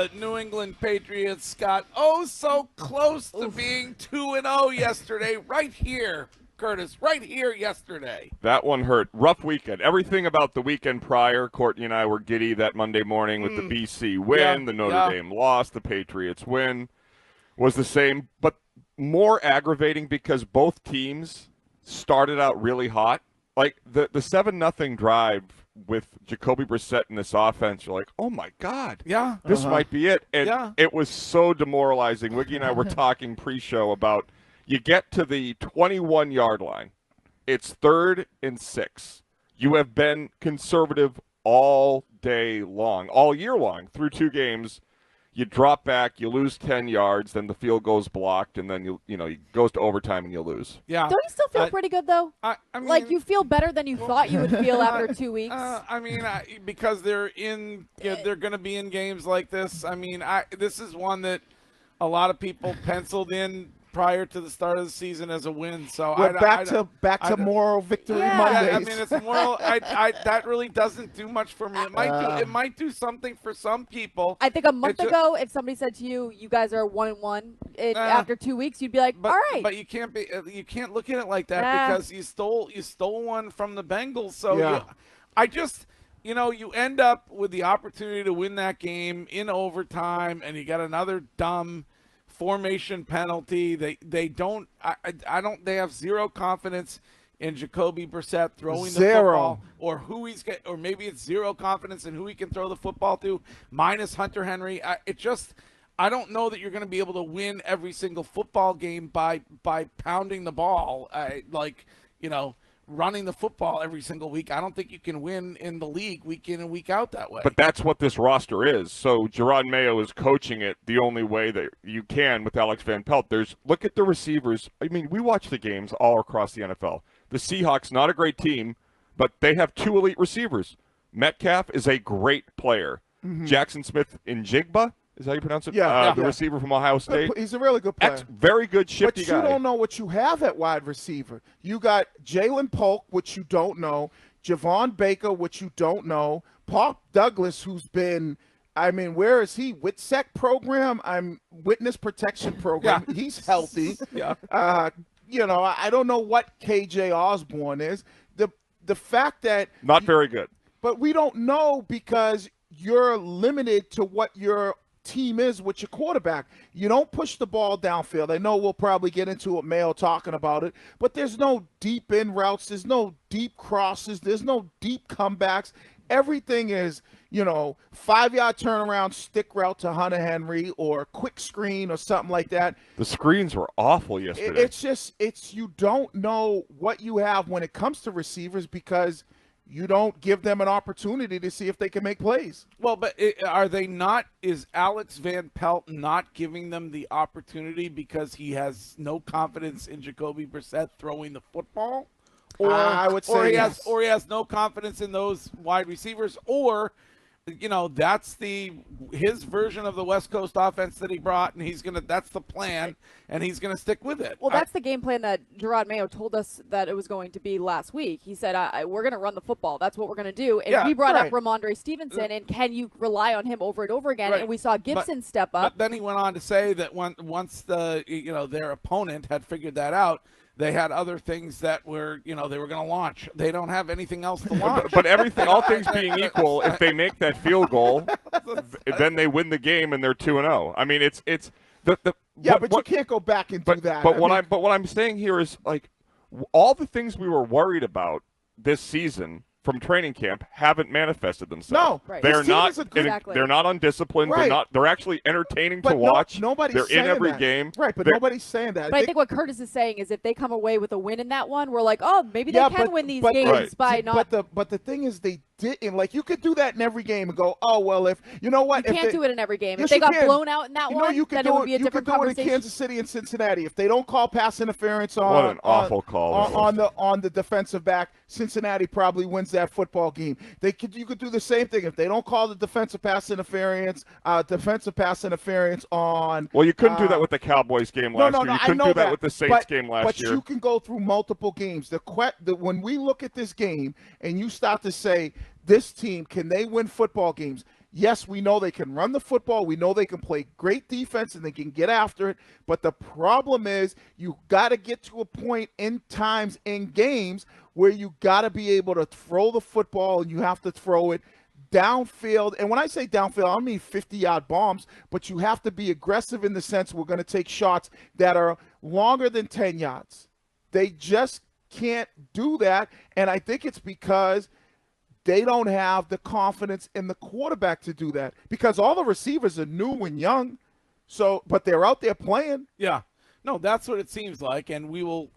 The New England Patriots got so close to being 2-0 yesterday, right here, Curtis, right here yesterday. That one hurt. Rough weekend. Everything about the weekend prior, Courtney and I were giddy that Monday morning with the BC win, the Notre Dame loss, the Patriots win was the same, but more aggravating because both teams started out really hot. Like the 7-0 drive with Jacoby Brissett in this offense, you're like, oh my God, this might be it. And it was so demoralizing. Wiggy and I were talking pre-show about you get to the 21-yard line. It's 3rd and 6. You have been conservative all day long, all year long, through 2 games. You drop back, you lose 10 yards, then the field goes blocked, and then it goes to overtime and you lose. Yeah. Don't you still feel pretty good though? I mean, like you feel better than you thought you would feel after 2 weeks. Because they're they're going to be in games like this. I mean, this is one that a lot of people penciled in prior to the start of the season as a win. So we're back to moral victory Mondays. I mean, it's moral. That really doesn't do much for me. It might do something for some people. I think a month ago, if somebody said to you, "You guys are 1-1," after 2 weeks, you'd be like, "All right." But you can't look at it like that because you stole one from the Bengals. So you end up with the opportunity to win that game in overtime, and you got another dumb formation penalty. They have zero confidence in Jacoby Brissett throwing the football, or or maybe it's zero confidence in who he can throw the football to, minus Hunter Henry. I don't know that you're going to be able to win every single football game by pounding the ball, running the football every single week. I don't think you can win in the league week in and week out that way. But that's what this roster is. So Gerard Mayo is coaching it the only way that you can with Alex Van Pelt. Look at the receivers. I mean, we watch the games all across the NFL. The Seahawks, not a great team, but they have 2 elite receivers. Metcalf is a great player. Mm-hmm. Jackson Smith-Njigba, is that how you pronounce it? The receiver from Ohio State. He's a really good player. Very good, shifty guy. But you don't know what you have at wide receiver. You got Jalen Polk, which you don't know. Javon Baker, which you don't know. Paul Douglas, who's been, where is he? WITSEC program? Witness Protection Program. Yeah. He's healthy. I don't know what KJ Osborne is. The fact that – Not very good. But we don't know because you're limited to what your – team is with your quarterback. You don't push the ball downfield. I know we'll probably get into it, Mayo talking about it, but there's no deep in routes. There's no deep crosses. There's no deep comebacks. Everything is, 5-yard turnaround, stick route to Hunter Henry or quick screen or something like that. The screens were awful yesterday. It's you don't know what you have when it comes to receivers because you don't give them an opportunity to see if they can make plays. Well, but are they not? Is Alex Van Pelt not giving them the opportunity because he has no confidence in Jacoby Brissett throwing the football? Or I would say yes. Or he has no confidence in those wide receivers, or that's his version of the West Coast offense that he brought, and that's the plan, and he's gonna stick with it. Well, that's the game plan that Gerard Mayo told us that it was going to be last week. He said, we're gonna run the football. That's what we're gonna do. And we brought up Ramondre Stevenson, and can you rely on him over and over again? And we saw Gibson step up. But then he went on to say that once their opponent had figured that out, they had other things that were, they were going to launch. They don't have anything else to launch. But all things being equal, if they make that field goal, then they win the game and they're 2-0. I mean, it's the you can't go back and do that. But what I'm saying here is like all the things we were worried about this season from training camp haven't manifested themselves. No, they're not. They're not undisciplined. Right. They're actually entertaining to watch. Nobody's they're in every that. game. Right, but nobody's saying that. But I think what Curtis is saying is if they come away with a win in that one, we're like, oh, maybe they can win these games by not. But the thing is, they didn't. Like, you could do that in every game and go, oh, well, if you know what, you can't do it in every game. If they got blown out in that one, then it would be a different conversation. You could do it in Kansas City and Cincinnati. If they don't call pass interference what an awful call on the defensive back, Cincinnati probably wins that football game. You could do the same thing if they don't call the defensive pass interference on. Well, you couldn't do that with the Cowboys game last year. You couldn't do that with the Saints game last year. But you can go through multiple games. When we look at this game and you start to say, this team, can they win football games? Yes, we know they can run the football. We know they can play great defense and they can get after it. But the problem is you got to get to a point in times in games where you got to be able to throw the football, and you have to throw it downfield. And when I say downfield, I don't mean 50-yard bombs, but you have to be aggressive in the sense we're going to take shots that are longer than 10 yards. They just can't do that, and I think it's because they don't have the confidence in the quarterback to do that, because all the receivers are new and young, but they're out there playing. Yeah. No, that's what it seems like, and we'll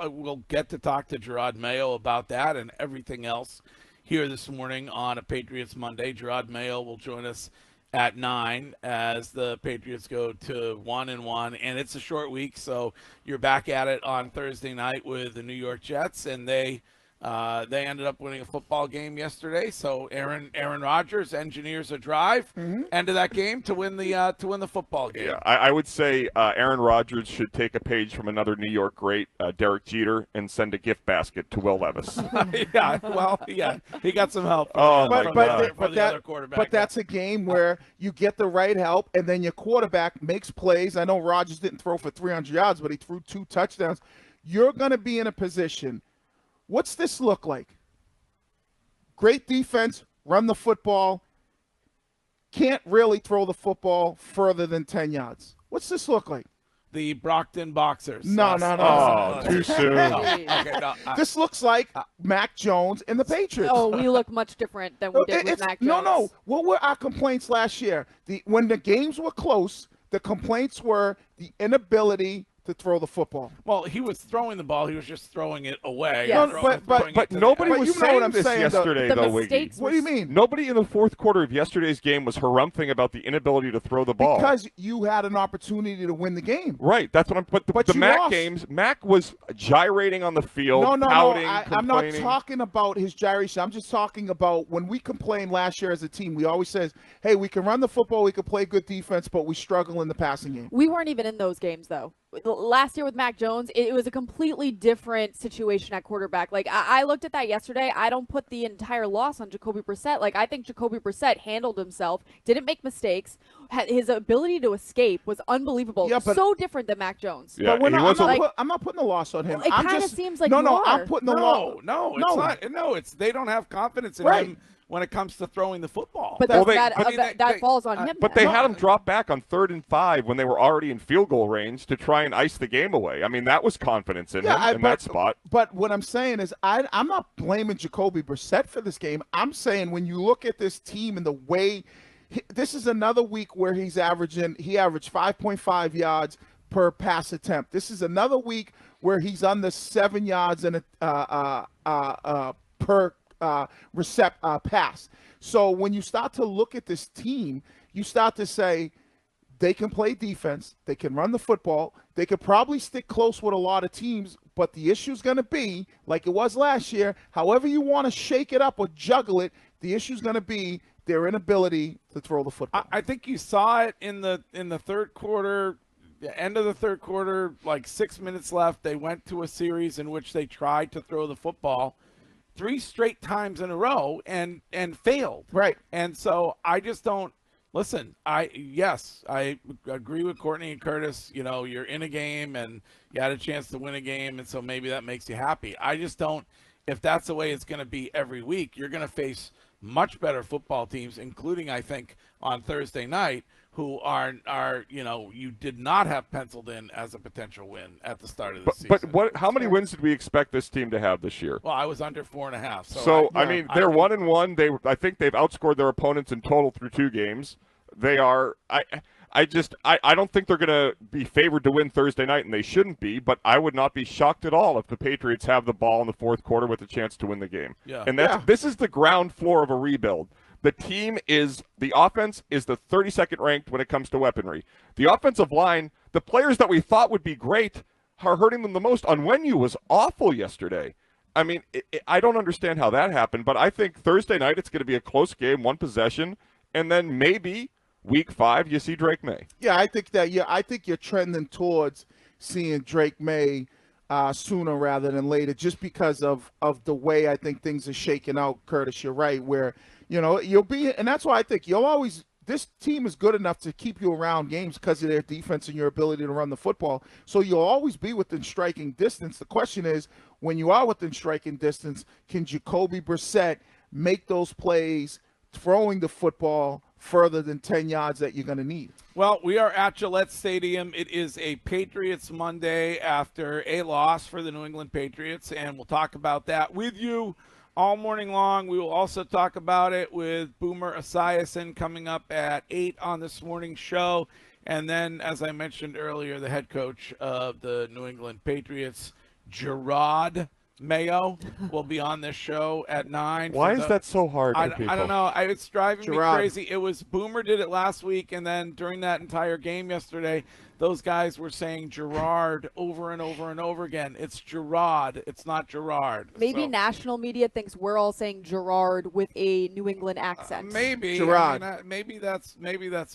get to talk to Gerard Mayo about that and everything else here this morning on a Patriots Monday. Gerard Mayo will join us at 9 as the Patriots go to 1-1, and it's a short week, so you're back at it on Thursday night with the New York Jets, and they ended up winning a football game yesterday. So Aaron Rodgers engineers a drive end of that game to win the football game. Yeah, I would say Aaron Rodgers should take a page from another New York great, Derek Jeter, and send a gift basket to Will Levis. Yeah, well, yeah, he got some help. But that's a game where you get the right help, and then your quarterback makes plays. I know Rodgers didn't throw for 300 yards, but he threw 2 touchdowns. You're going to be in a position. What's this look like? Great defense, run the football, can't really throw the football further than 10 yards. What's this look like? The Brockton Boxers. No. Oh, too soon. This looks like Mac Jones and the Patriots. Oh, we look much different than we did with Mac Jones. No. What were our complaints last year? When the games were close, the complaints were the inability to throw the football. Well, he was throwing the ball. He was just throwing it away. Yes. But nobody was saying this saying, yesterday, the though, mistakes Wiggy. What do you mean? Nobody in the fourth quarter of yesterday's game was harumphing about the inability to throw the ball. Because you had an opportunity to win the game. Right. That's what I'm. But the Mac lost. games, Mac was gyrating on the field, No. pouting, I'm not complaining. talking about his gyration. I'm just talking about when we complained last year as a team. We always says, "Hey, we can run the football, we can play good defense, but we struggle in the passing game." We weren't even in those games, though. Last year with Mac Jones, it was a completely different situation at quarterback. Like, I looked at that yesterday. I don't put the entire loss on Jacoby Brissett. Like, I think Jacoby Brissett handled himself, didn't make mistakes. His ability to escape was unbelievable. Yeah, but, so different than Mac Jones. Yeah, but I'm not putting the loss on him. Well, it kind of seems like no. you are. I'm putting the loss. No, it's not. No, it's they don't have confidence in him when it comes to throwing the football. But that falls on him. But they had him drop back on 3rd and 5 when they were already in field goal range to try and ice the game away. I mean, that was confidence in him in that spot. But what I'm saying is I'm not blaming Jacoby Brissett for this game. I'm saying when you look at this team and the way this is another week where he averaged 5.5 yards per pass attempt. This is another week where he's under 7 yards and per pass. So when you start to look at this team, you start to say they can play defense, they can run the football, they could probably stick close with a lot of teams, but the issue is going to be, like it was last year, however you want to shake it up or juggle it, the issue is going to be their inability to throw the football. I think you saw it in the third quarter, the end of the third quarter, like 6 minutes left. They went to a series in which they tried to throw the football 3 straight times in a row and failed. Right. And so I just don't listen. I agree with Courtney and Curtis. You know, you're in a game and you had a chance to win a game, and so maybe that makes you happy. I just don't. If that's the way it's going to be every week, you're going to face much better football teams, including, I think, on Thursday night, who are you did not have penciled in as a potential win at the start of the season. But how many wins did we expect this team to have this year? Well, I was under 4.5. So I mean, they're 1-1. I think they've outscored their opponents in total through 2 games. They are. I don't think they're going to be favored to win Thursday night, and they shouldn't be, but I would not be shocked at all if the Patriots have the ball in the fourth quarter with a chance to win the game. Yeah. And this is the ground floor of a rebuild. The offense is the 32nd ranked when it comes to weaponry. The offensive line, the players that we thought would be great are hurting them the most. Onwenu was awful yesterday. I mean, I don't understand how that happened, but I think Thursday night it's going to be a close game, 1 possession, and then maybe Week 5 you see Drake May. Yeah, I think you're trending towards seeing Drake May sooner rather than later, just because of the way I think things are shaking out. Curtis, you're right, where you'll be, and that's why I think you'll always this team is good enough to keep you around games because of their defense and your ability to run the football. So you'll always be within striking distance. The question is, when you are within striking distance, can Jacoby Brissett make those plays throwing the football further than 10 yards that you're going to need? Well, we are at Gillette Stadium. It is a Patriots Monday after a loss for the New England Patriots, and we'll talk about that with you all morning long. We will also talk about it with Boomer Esiason coming up at 8 on this morning's show. And then, as I mentioned earlier, the head coach of the New England Patriots, Gerard Mayo, will be on this show at 9. Why is that so hard for people? I don't know. It's driving me crazy. It was Boomer did it last week, and then during that entire game yesterday, those guys were saying Gerard over and over and over again. It's Gerard. It's not Gerard. Maybe national media thinks we're all saying Gerard with a New England accent. Maybe. Gerard. Maybe that's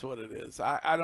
what it is. I don't